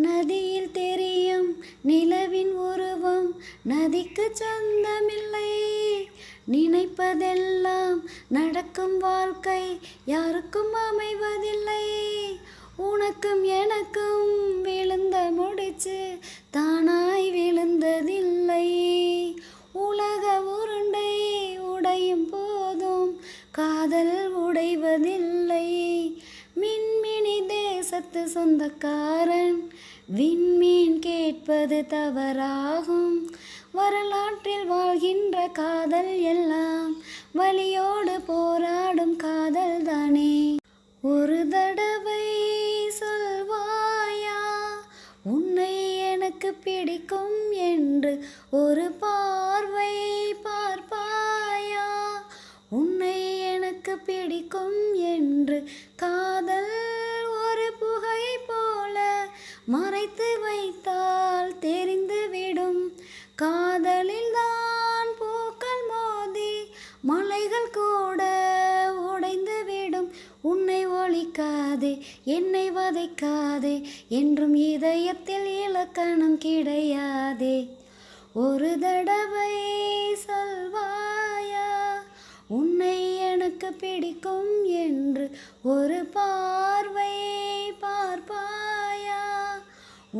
நதியில் தெரியும் நிலவின் உருவம் நதிக்கு சொந்தமில்லை. நினைப்பதெல்லாம் நடக்கும் வாழ்க்கை யாருக்கும் அமைவதில்லை. உனக்கும் எனக்கும் விழுந்த முடிச்சு தானாய் விழுந்ததில்லை. உலக உருண்டை உடையும் போதும் காதல் உடைவதில்லை. மின்மினி தேசத்து சொந்தக்காரன் விண்மீன் கேட்பது தவறாகும். வரலாற்றில் வாழ்கின்ற காதல் எல்லாம் வலியோடு போராடும் காதல் தானே. ஒரு தடவை சொல்வாயா உன்னை எனக்கு பிடிக்கும் என்று? ஒரு பார்வை பார்ப்பாயா உன்னை எனக்கு பிடிக்கும் என்று? காதல் ஒரு புகை போல மறைத்து வைத்தால் தெரிந்துவிடும். காதலில் தான் பூக்கள் மோதி மலைகள் கூட உடைந்துவிடும். உன்னை ஒழிக்காதே என்னை வதைக்காதே என்றும் இதயத்தில் இலக்கணம் கிடையாதே. ஒரு தடவை சொல்வாயா உன்னை எனக்கு பிடிக்கும் என்று? ஒரு பார்வை பார்ப்பாயா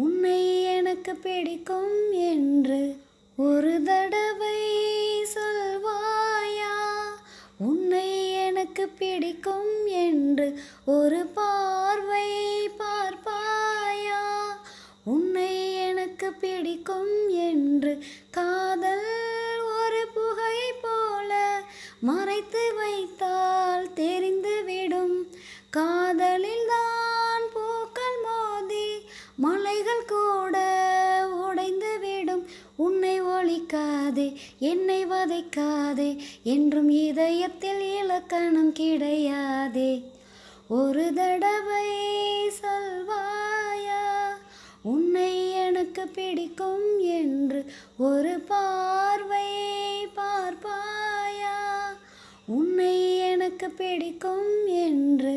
உன்னை எனக்கு பிடிக்கும் என்று? ஒரு தடவை சொல்வாயா உன்னை எனக்கு பிடிக்கும் என்று? ஒரு பார்வை பார்ப்பாயா உன்னை எனக்கு பிடிக்கும் என்று? காதல் ஒரு புகை போல மறைத்து வைத்தால் தெரிந்துவிடும். காதலில் தான் பூக்கள் மோதி மலைகள் கூட உடைந்துவிடும். உன்னை ஒழிக்காதே என்னை வதைக்காதே என்றும் இதயத்தில் இலக்கணம் கிடையாதே. ஒரு தடவை சொல்வாயா உன்னை எனக்கு பிடிக்கும் என்று? ஒரு பார்வை பார்ப்பாயா உன்னை எனக்கு பிடிக்கும் என்று?